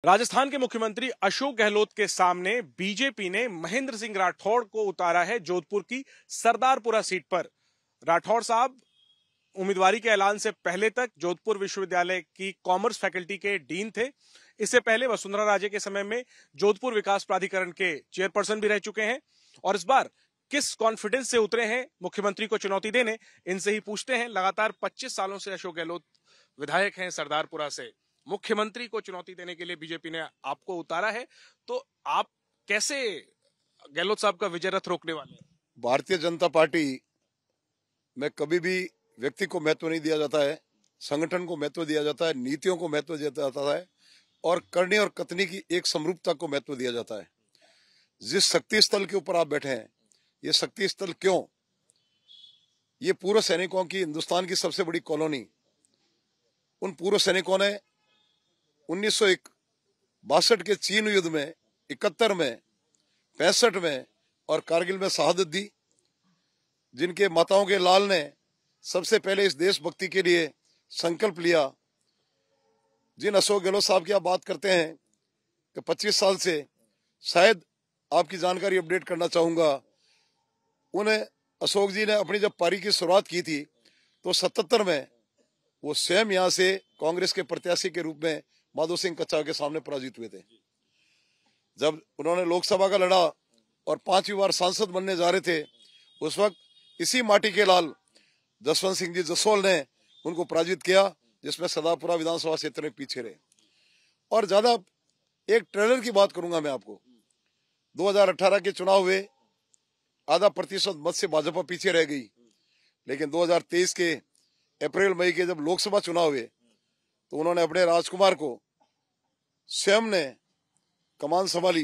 राजस्थान के मुख्यमंत्री अशोक गहलोत के सामने बीजेपी ने महेंद्र सिंह राठौड़ को उतारा है जोधपुर की सरदारपुरा सीट पर। राठौड़ साहब उम्मीदवारी के ऐलान से पहले तक जोधपुर विश्वविद्यालय की कॉमर्स फैकल्टी के डीन थे। इससे पहले वसुंधरा राजे के समय में जोधपुर विकास प्राधिकरण के चेयरपर्सन भी रह चुके हैं। और इस बार किस कॉन्फिडेंस से उतरे हैं मुख्यमंत्री को चुनौती देने, इनसे ही पूछते हैं। लगातार 25 सालों से अशोक गहलोत विधायक हैं सरदारपुरा से। मुख्यमंत्री को चुनौती देने के लिए बीजेपी ने आपको उतारा है, तो आप कैसे गहलोत साहब का विजय रथ रोकने वाले हैं? भारतीय जनता पार्टी में कभी भी व्यक्ति को महत्व नहीं दिया जाता है, संगठन को महत्व दिया जाता है, नीतियों को महत्व दिया जाता है और करनी और कथनी की एक समरूपता को महत्व दिया जाता है। जिस शक्ति स्थल के ऊपर आप बैठे हैं, ये शक्ति स्थल क्यों? ये पूर्व सैनिकों की, हिंदुस्तान की सबसे बड़ी कॉलोनी, उन पूर्व सैनिकों ने 1962 के चीन युद्ध में, 71 में, 65 में और कारगिल में शहादत दी। जिनके माताओं के लाल ने सबसे पहले इस देशभक्ति के लिए संकल्प लिया। जिन अशोक गहलोत साहब की आप बात करते हैं कि 25 साल से, शायद आपकी जानकारी अपडेट करना चाहूंगा, उन्हें अशोक जी ने अपनी जब पारी की शुरुआत की थी तो 77 में वो स्वयं यहां से कांग्रेस के प्रत्याशी के रूप में माधो सिंह कच्छा के सामने पराजित हुए थे। जब उन्होंने लोकसभा का लड़ा और 5वीं बार सांसद बनने जा रहे थे, उस वक्त इसी माटी के लाल जसवंत सिंह जी जसवाल ने उनको पराजित किया, जिसमें सरदारपुरा विधानसभा क्षेत्र में पीछे रहे। और ज्यादा एक ट्रेलर की बात करूंगा मैं आपको। 2018 के चुनाव हुए, आधा प्रतिशत मत से भाजपा पीछे रह गई, लेकिन 2023 के अप्रैल मई के जब लोकसभा चुनाव हुए तो उन्होंने अपने राजकुमार को स्वयं ने कमान संभाली।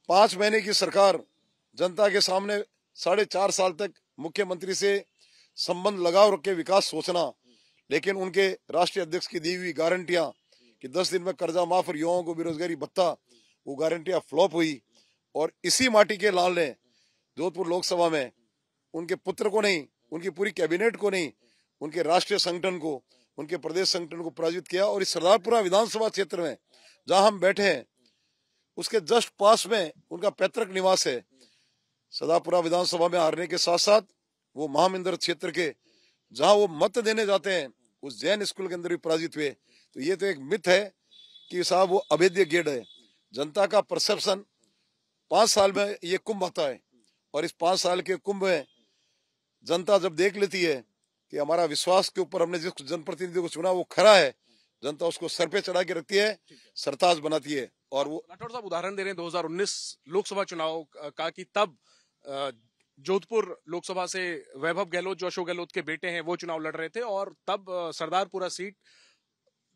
5 महीने की सरकार जनता के सामने 4.5 साल तक मुख्यमंत्री से संबंध लगाव रख के विकास सोचना, लेकिन उनके राष्ट्रीय अध्यक्ष की दी हुई गारंटियां कि 10 दिन में कर्जा माफ और युवाओं को बेरोजगारी भत्ता, वो गारंटियां फ्लॉप हुई। और इसी माटी के लाल ने जोधपुर लोकसभा में उनके पुत्र को नहीं, उनकी पूरी कैबिनेट को नहीं, उनके राष्ट्रीय संगठन को, उनके प्रदेश संगठन को पराजित किया। और इस सरदारपुरा विधानसभा क्षेत्र में जहां हम बैठे हैं, उसके जस्ट पास में उनका पैतृक निवास है। सरदारपुरा विधानसभा में हारने के साथ साथ वो महामिंदर क्षेत्र के जहां वो मत देने जाते हैं, उस जैन स्कूल के अंदर भी पराजित हुए। तो ये तो एक मिथ है कि साहब वो अभेद्य गेड़ है। जनता का परसेप्शन 5 साल में ये कुंभ आता है, और इस 5 साल के कुंभ में जनता जब देख लेती है कि हमारा विश्वास के ऊपर हमने जिस जनप्रतिनिधि को चुना वो खरा है, जनता उसको सर पे चढ़ा के रखती है, सरताज बनाती है। और वो राठौड़ साहब उदाहरण दे रहे हैं 2019 लोकसभा चुनाव का, कि तब जोधपुर लोकसभा से वैभव गहलोत, जो अशोक गहलोत के बेटे हैं, वो चुनाव लड़ रहे थे। और तब सरदारपुरा सीट,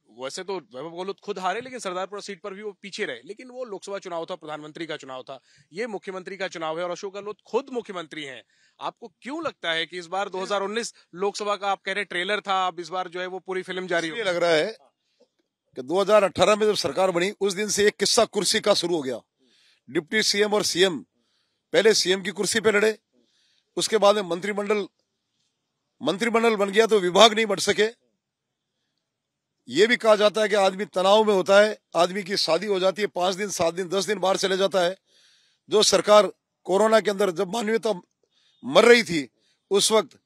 वैसे तो वैभव गहलोत खुद हारे, लेकिन सरदारपुरा सीट पर भी वो पीछे रहे। लेकिन वो लोकसभा चुनाव था, प्रधानमंत्री का चुनाव था, ये मुख्यमंत्री का चुनाव है और अशोक गहलोत खुद मुख्यमंत्री हैं। आपको क्यों लगता है कि इस बार 2019 लोकसभा का, आप कह रहे ट्रेलर था, अब इस बार जो है वो पूरी फिल्म जारी हो? लग रहा है कि 2018 में जब सरकार बनी, उस दिन से एक किस्सा कुर्सी का शुरू हो गया। डिप्टी सीएम और सीएम पहले सीएम की कुर्सी पे लड़े, उसके बाद में मंत्रिमंडल बन गया तो विभाग नहीं बढ़ सके। ये भी कहा जाता है कि आदमी तनाव में होता है, आदमी की शादी हो जाती है, 5 दिन 7 दिन 10 दिन बाहर चले जाता है। जो सरकार कोरोना के अंदर जब मानवीयता मर रही थी, उस वक्त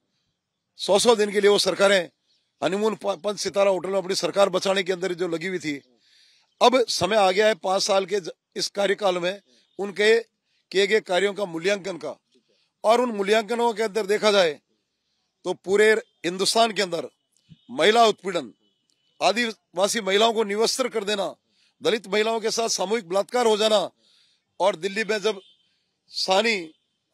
100 दिन के लिए वो सरकारें हनीमून 5 सितारा होटल में अपनी सरकार बचाने के अंदर जो लगी हुई थी। अब समय आ गया है 5 साल के इस कार्यकाल में उनके किए गए कार्यों का मूल्यांकन का। और उन मूल्यांकनों के अंदर देखा जाए तो पूरे हिंदुस्तान के अंदर महिला उत्पीड़न, आदिवासी महिलाओं को निवस्त्र कर देना, दलित महिलाओं के साथ सामूहिक बलात्कार हो जाना, और दिल्ली में जब सानी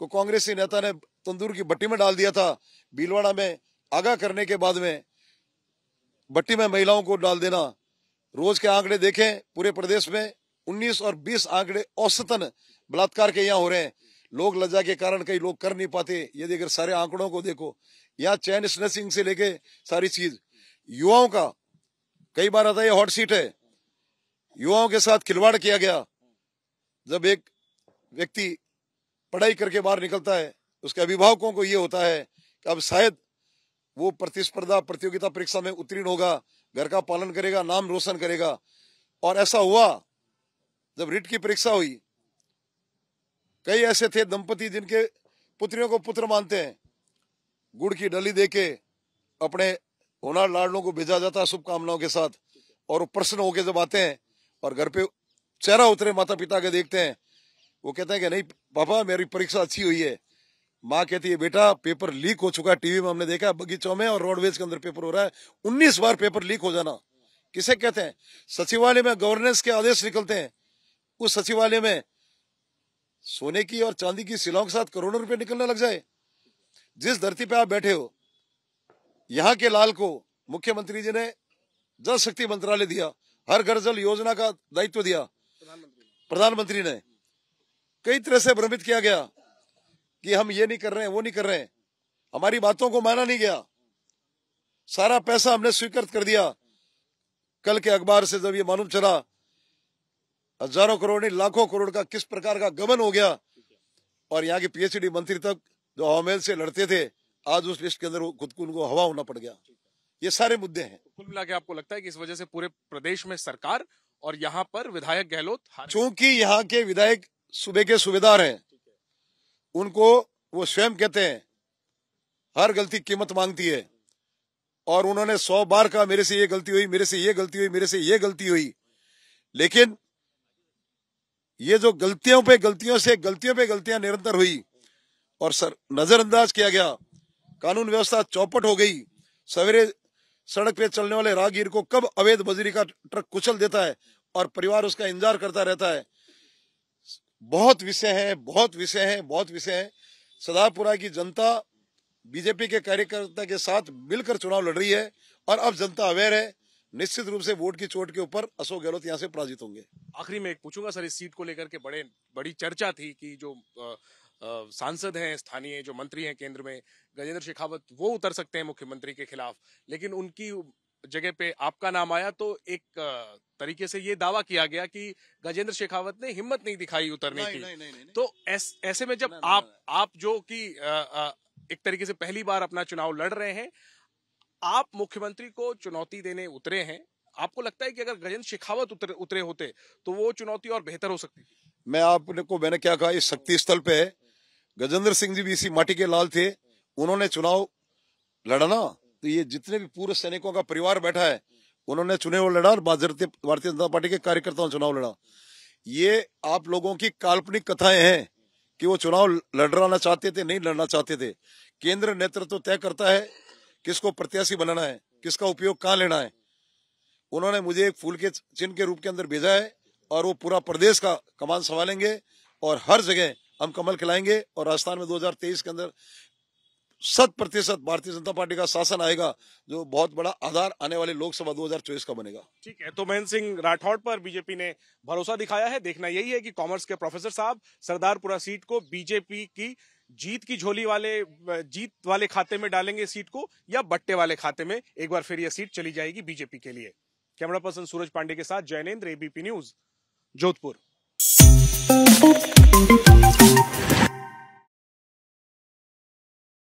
को कांग्रेसी नेता ने तंदूर की भट्टी में डाल दिया था, भीलवाड़ा में आगाह करने के बाद में भट्टी में महिलाओं को डाल देना। रोज के आंकड़े देखें, पूरे प्रदेश में 19 और 20 आंकड़े औसतन बलात्कार के यहाँ हो रहे हैं। लोग लज्जा के कारण कई लोग कर नहीं पाते। यदि अगर सारे आंकड़ों को देखो, यहाँ चैन स्नैचिंग से लेके सारी चीज, युवाओं का कई बार आता है, हॉट सीट है, युवाओं के साथ खिलवाड़ किया गया। जब एक व्यक्ति पढ़ाई करके बाहर निकलता है, उसके अभिभावकों को ये होता है कि अब शायद वो प्रतिस्पर्धा प्रतियोगिता परीक्षा में उत्तीर्ण होगा, घर का पालन करेगा, नाम रोशन करेगा। और ऐसा हुआ जब रिट की परीक्षा हुई, कई ऐसे थे दंपति जिनके पुत्रियों को पुत्र मानते हैं, गुड़ की डली देके अपने होनार लाडलों को भेजा जाता है शुभकामनाओं के साथ, और वो प्रसन्न होके जब आते हैं और घर पे चेहरा उतरे माता पिता के देखते हैं, वो कहते हैं कि नहीं पापा मेरी परीक्षा अच्छी हुई है। माँ कहती है बेटा पेपर लीक हो चुका है, टीवी में हमने देखा, बगीचों में और रोडवेज के अंदर पेपर हो रहा है, 19 बार पेपर लीक हो जाना किसे कहते हैं? सचिवालय में गवर्नेंस के आदेश निकलते हैं, उस सचिवालय में सोने की और चांदी की शिलाओं के साथ करोड़ों रुपए निकलने लग जाए। जिस धरती पे आप बैठे हो, यहाँ के लाल को मुख्यमंत्री जी ने जल शक्ति मंत्रालय दिया, हर घर जल योजना का दायित्व दिया, प्रधानमंत्री ने कई तरह से भ्रमित किया गया कि हम ये नहीं कर रहे हैं, वो नहीं कर रहे हैं, हमारी बातों को माना नहीं गया, सारा पैसा हमने स्वीकृत कर दिया। कल के अखबार से जब ये मालूम चला हजारों करोड़ नहीं लाखों करोड़ का किस प्रकार का गबन हो गया, और यहाँ के पीएचडी मंत्री तक जो हवामेल से लड़ते थे, आज उस लिस्ट के अंदर खुद को उनको हवा होना पड़ गया। ये सारे मुद्दे हैं। कुल मिला के आपको लगता है कि इस वजह से पूरे प्रदेश में सरकार और यहाँ पर विधायक गहलोत चूंकि यहाँ के विधायक सूबे के सूबेदार हैं, उनको वो स्वयं कहते हैं हर गलती कीमत मांगती है, और उन्होंने 100 बार कहा मेरे से ये गलती हुई, मेरे से ये गलती हुई, मेरे से ये गलती हुई, लेकिन ये जो गलतियों पे गलतियां निरंतर हुई और नजरअंदाज किया गया, कानून व्यवस्था चौपट हो गई। सवेरे सड़क पे चलने वाले राहगीर को कब अवैध बजरी का ट्रक कुचल देता है और परिवार उसका इंतजार करता रहता है। बहुत विषय है। सरदारपुरा की जनता बीजेपी के कार्यकर्ता के साथ मिलकर चुनाव लड़ रही है, और अब जनता अवेयर है। निश्चित रूप से वोट की चोट के ऊपर अशोक गहलोत यहां से पराजित होंगे। आखिरी में एक पूछूंगा सर, इस सीट को लेकर के बड़ी चर्चा थी कि जो सांसद हैं, स्थानीय जो मंत्री हैं केंद्र में, गजेंद्र शेखावत, वो उतर सकते हैं मुख्यमंत्री के खिलाफ, लेकिन उनकी जगह पे आपका नाम आया, तो एक तरीके से ये दावा किया गया कि गजेंद्र शेखावत ने हिम्मत नहीं दिखाई उतरने की। नहीं। तो ऐसे में जब आप जो कि एक तरीके से पहली बार अपना चुनाव लड़ रहे हैं, आप मुख्यमंत्री को चुनौती देने उतरे हैं, आपको लगता है कि अगर गजेंद्र शेखावत उतरे होते तो वो चुनौती और बेहतर हो सकती? मैंने क्या कहा, इस शक्ति स्थल पे गजेंद्र सिंह जी भी इसी माटी के लाल थे, उन्होंने चुनाव लड़ा ना, तो ये जितने भी पूर्व सैनिकों का परिवार बैठा है उन्होंने चुनाव लड़ा, और भारतीय जनता पार्टी के कार्यकर्ताओं ने चुनाव लड़ा। ये आप लोगों की काल्पनिक कथाएं हैं कि वो चुनाव लड़ना चाहते थे, नहीं लड़ना चाहते थे। केंद्र नेतृत्व तय करता है किसको प्रत्याशी बनाना है, किसका उपयोग कहाँ लेना है। उन्होंने मुझे एक फूल के चिन्ह के रूप के अंदर भेजा है, और वो पूरा प्रदेश का कमान संभालेंगे, और हर जगह हम कमल खिलाएंगे, और राजस्थान में 2023 के अंदर 100% भारतीय जनता पार्टी का शासन आएगा, जो बहुत बड़ा आधार आने वाले लोकसभा 2024 का बनेगा। ठीक है, तो महेंद्र सिंह राठौड़ पर बीजेपी ने भरोसा दिखाया है। देखना यही है कि कॉमर्स के प्रोफेसर साहब सरदारपुरा सीट को बीजेपी की जीत वाले खाते में डालेंगे सीट को, या बट्टे वाले खाते में एक बार फिर यह सीट चली जाएगी बीजेपी के लिए। कैमरा पर्सन सूरज पांडे के साथ जैनेंद्र, एबीपी न्यूज, जोधपुर।